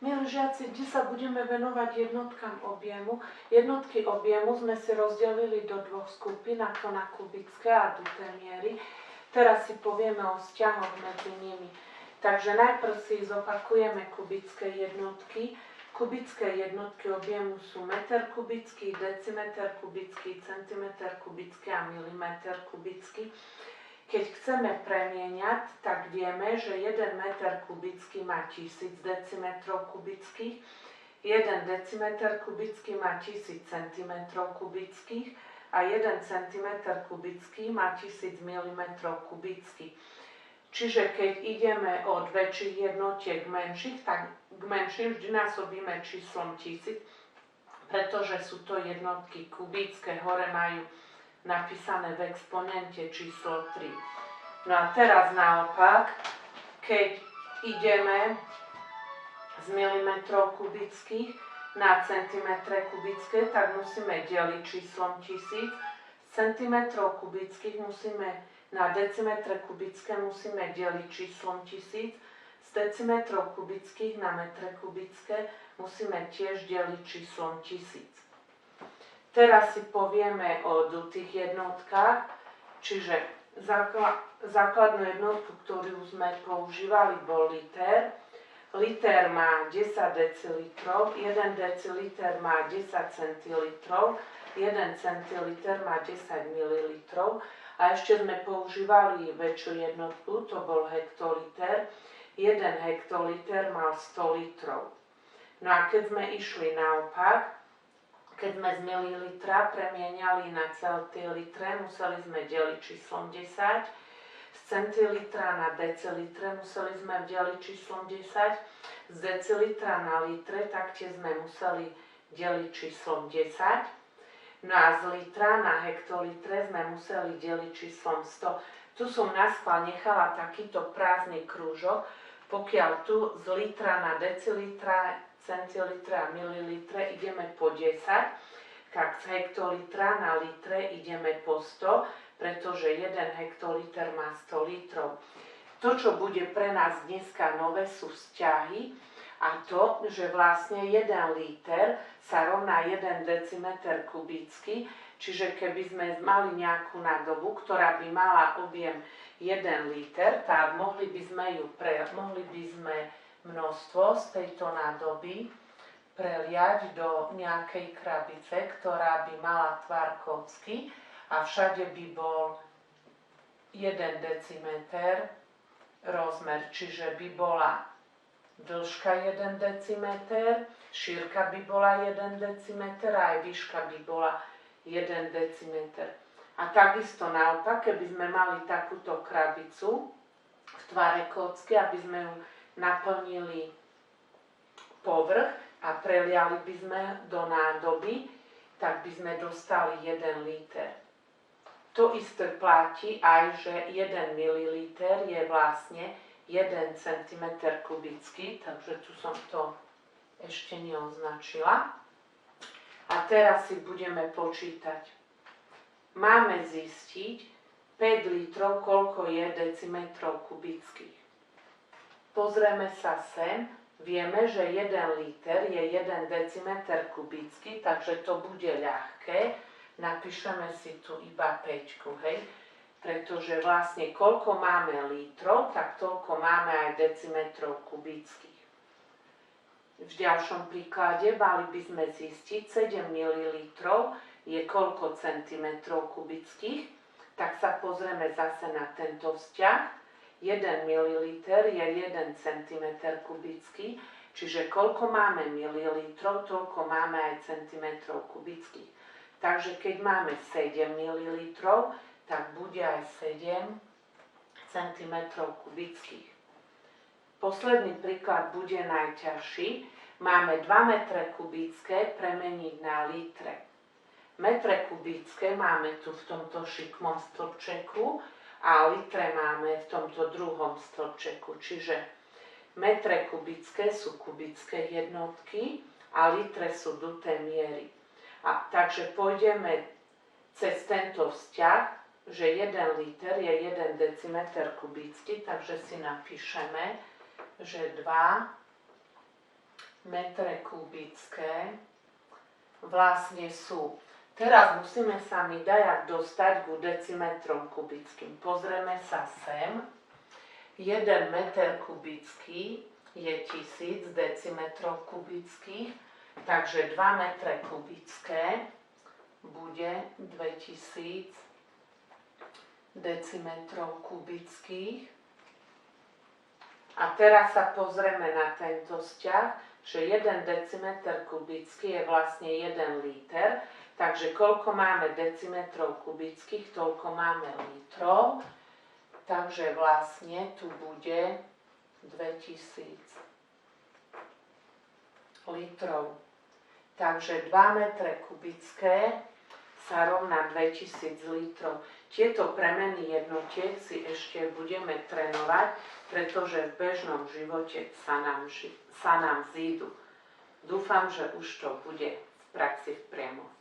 Milí žiaci, dnes sa budeme venovať jednotkám objemu. Jednotky objemu sme si rozdelili do dvoch skupín, a to na kubické a duté miery. Teraz si povieme o vzťahoch medzi nimi. Takže najprv si zopakujeme kubické jednotky. Kubické jednotky objemu sú meter kubický, decimeter kubický, centimeter kubický a milimeter kubický. Keď chceme premieňať, tak vieme, že 1 meter kubický má 1000 decimetrov kubických, 1 decimeter kubický má 1000 centimetrov kubických a 1 centimeter kubický má 1000 milimetrov kubických. Čiže keď ideme od väčších jednotiek k menších, tak k menším vždy násobíme číslom 1000, pretože sú to jednotky kubické, hore majú napísané v exponente číslo 3. No a teraz naopak, keď ideme z milimetrov kubických na centimetre kubické, tak musíme deliť číslom 1000. Z centimetrov kubických musíme na decimetre kubické musíme deliť číslom 1000. Z decimetrov kubických na metre kubické musíme tiež deliť číslom 1000. Teraz si povieme o dutých jednotkách, čiže základnú jednotku, ktorú sme používali, bol liter. Liter má 10 decilitrov, 1 deciliter má 10 centilitrov, 1 centiliter má 10 mililitrov a ešte sme používali väčšiu jednotku, to bol hektoliter. 1 hektoliter mal 100 litrov. No a keď sme išli naopak, keď sme z mililitra premieniali na centilitre, museli sme deliť číslom 10. Z centilitra na decilitre museli sme deliť číslom 10. Z decilitra na litre taktiež sme museli deliť číslom 10. No a z litra na hektolitre sme museli deliť číslom 100. Tu som naschvál nechala takýto prázdny krúžok, pokiaľ tu z litra na decilitra, centilitre a mililitre ideme po 10, tak z hektolitra na litre ideme po 100, pretože 1 hektoliter má 100 litrov. To, čo bude pre nás dneska nové, sú vzťahy a to, že vlastne 1 liter sa rovná 1 decimeter kubický, čiže keby sme mali nejakú nádobu, ktorá by mala objem 1 liter, tak mohli by sme množstvo z tejto nádoby preliať do nejakej krabice, ktorá by mala tvar kocky a všade by bol 1 decimeter rozmer, čiže by bola dĺžka 1 decimeter, šírka by bola 1 decimeter a aj výška by bola 1 decimeter. A takisto naopak, keby sme mali takúto krabicu v tvare kocky, aby sme ju naplnili povrch a preliali by sme do nádoby, tak by sme dostali 1 liter. To isté platí aj, že 1 mililiter je vlastne 1 cm kubický, takže tu som to ešte neoznačila. A teraz si budeme počítať. Máme zistiť 5 litrov, koľko je decimetrov kubických. Pozrieme sa sem, vieme, že 1 liter je 1 decimeter kubický, takže to bude ľahké. Napíšeme si tu iba 5, hej? Pretože vlastne koľko máme litrov, tak toľko máme aj decimetrov kubických. V ďalšom príklade mali by sme zistiť 7 ml je koľko centimetrov kubických, tak sa pozrieme zase na tento vzťah. 1 ml je 1 cm kubický, čiže koľko máme mililitrov, toľko máme aj centimetrov kubických. Takže keď máme 7 ml, tak bude aj 7 cm kubických. Posledný príklad bude najťažší. Máme 2 metre kubické premeniť na litre. Metre kubické máme tu v tomto šikmom stĺpčeku a litre máme v tomto druhom stĺpčeku. Čiže metre kubické sú kubické jednotky a litre sú duté miery. A takže pôjdeme cez tento vzťah, že 1 liter je 1 decimeter kubický, takže si napíšeme, že 2 metre kubické vlastne sú. Teraz musíme sa mi dajak dostať ku decimetrom kubickým. Pozrieme sa sem. 1 meter kubický je 1000 decimetrov kubických, takže 2 metre kubické bude 2000 decimetrov kubických. A teraz sa pozrieme na tento vzťah, že 1 decimeter kubický je vlastne 1 liter, takže koľko máme decimetrov kubických, toľko máme litrov. Takže vlastne tu bude 2000 litrov. Takže 2 metre kubické sa rovná 2000 litrov. Tieto premeny jednotiek si ešte budeme trénovať, pretože v bežnom živote sa nám zídu. Dúfam, že už to bude v praxi v priamo.